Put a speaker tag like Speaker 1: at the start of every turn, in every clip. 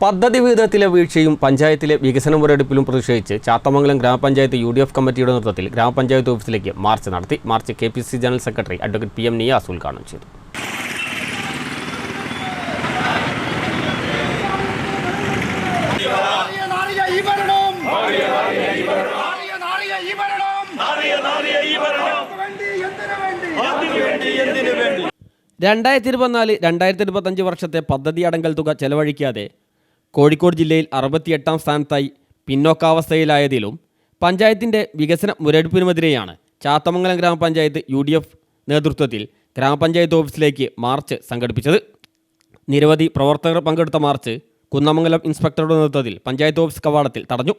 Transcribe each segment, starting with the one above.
Speaker 1: പദ്ധതി വിഹിതത്തിലെ വീഴ്ചയും പഞ്ചായത്തിലെ വികസന മുരടിപ്പിലും പ്രതിഷേധിച്ച് ചാത്തമംഗലം ഗ്രാമപഞ്ചായത്ത് UDF കമ്മിറ്റിയുടെ നേതൃത്വത്തിൽ ഗ്രാമപഞ്ചായത്ത് ഓഫീസിലേക്ക് മാർച്ച് നടത്തി. March KPCC general secretary advocate PM Niyas ഉദ്ഘാടനം ചെയ്തു. രണ്ടായിരത്തി 2024-2025 വർഷത്തെ പദ്ധതി അടങ്കൽ തുക ചെലവഴിക്കാതെ കോഴിക്കോട് ജില്ലയിൽ 68ാം സ്ഥാനത്തായി പിന്നോക്കാവസ്ഥയിലായതിലും പഞ്ചായത്തിൻ്റെ വികസന മുരടിപ്പിനുമെതിരെയാണ് ചാത്തമംഗലം ഗ്രാമപഞ്ചായത്ത് UDF നേതൃത്വത്തിൽ ഗ്രാമപഞ്ചായത്ത് ഓഫീസിലേക്ക് മാർച്ച് സംഘടിപ്പിച്ചത്. നിരവധി പ്രവർത്തകർ പങ്കെടുത്ത മാർച്ച് കുന്നമംഗലം ഇൻസ്പെക്ടറുടെ നേതൃത്വത്തിൽ പഞ്ചായത്ത് ഓഫീസ് കവാടത്തിൽ തടഞ്ഞു.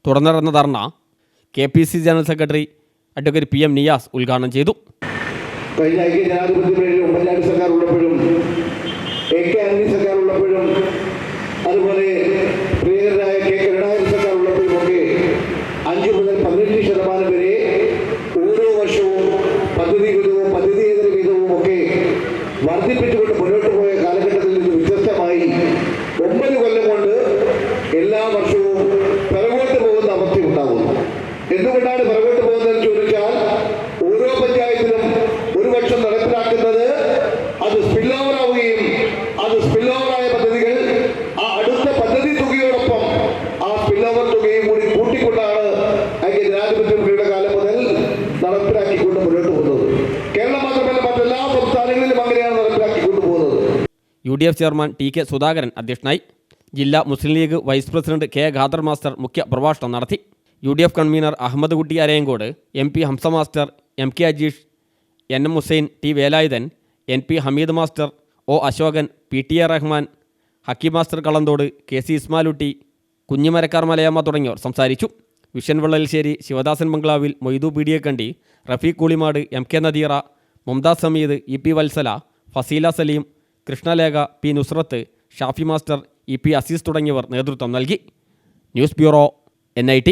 Speaker 1: തുടർന്ന് നടന്ന ധർണ KPCC general secretary advocate PM Niyas ഉദ്ഘാടനം ചെയ്തു.
Speaker 2: കഴിഞ്ഞ ഉമ്മൻചാണ്ടി സർക്കാർ ഉള്ളപ്പോഴും AK ആന്റണി സർക്കാർ ഉള്ളപ്പോഴും അതുപോലെ പ്രിയരായ K കരുണാകരൻ സർക്കാർ ഉള്ളപ്പോഴും ഒക്കെ 5 മുതൽ 15% വരെ ഓരോ വർഷവും പദ്ധതി വിഹിതവും പദ്ധതിയേതര വിഹിതവും ഒക്കെ വർദ്ധിപ്പിച്ചുകൊണ്ട് മുന്നോട്ട് പോയ കാലഘട്ടത്തിൽ നിന്ന് വ്യത്യസ്തമായി 9 കൊല്ലം കൊണ്ട് എല്ലാ വർഷവും പിറകോട്ട് പോകുന്ന അവസ്ഥ ഉണ്ടാകുന്നു. എന്തുകൊണ്ടാണ് പിറകോട്ട് പോകുന്നതെന്ന് ചോദിച്ചാൽ ഓരോ പഞ്ചായത്തിലും ഒരു വർഷം നടപ്പിലാക്കുന്നത് അത് സ്പില്ലോവർ ആവുകയും അത് സ്പില്ലോവറായ പദ്ധതികൾ ആ അടുത്ത പദ്ധതി തുകയോടൊപ്പം ആ സ്പില്ലോവർ തുകയും കൂടി കൂട്ടിക്കൊണ്ടാണ് ജനാധിപത്യയുടെ കാലം മുതൽ നടപ്പിലാക്കിക്കൊണ്ട് മുന്നോട്ട് പോകുന്നത്. കേരളം മാത്രമല്ല മറ്റെല്ലാ സംസ്ഥാനങ്ങളിലും അങ്ങനെയാണ് നടപ്പിലാക്കിക്കൊണ്ട് പോകുന്നത്.
Speaker 1: UDF ചെയർമാൻ TK സുധാകരൻ അധ്യക്ഷനായി. ജില്ലാ Muslim League vice president K Khader master മുഖ്യ പ്രഭാഷണം നടത്തി. UDF convener Ahammed Kutty Arayankode, MP Hamsa master, MK Ajeesh, NM Hussain, T Velayudhan, NP Hameed master, O Ashokan, PTA Rahman, Hakki master Kalanthode, KC Ismalutty, Kunhimarakkar Malayamma തുടങ്ങിയവർ സംസാരിച്ചു. വിഷൻ വെള്ളൽശ്ശേരി, ശിവദാസൻ ബംഗ്ലാവിൽ, Moidu Peediyakkandi, Rafeeq Koolimad, MK Nadeera, Mumtaz Sameed, EP Vatsala, Faseela Saleem, Krishnalekha, P Nusrath, Shafi master, EP Azeez തുടങ്ങിയവർ നേതൃത്വം നൽകി. News bureau NIT.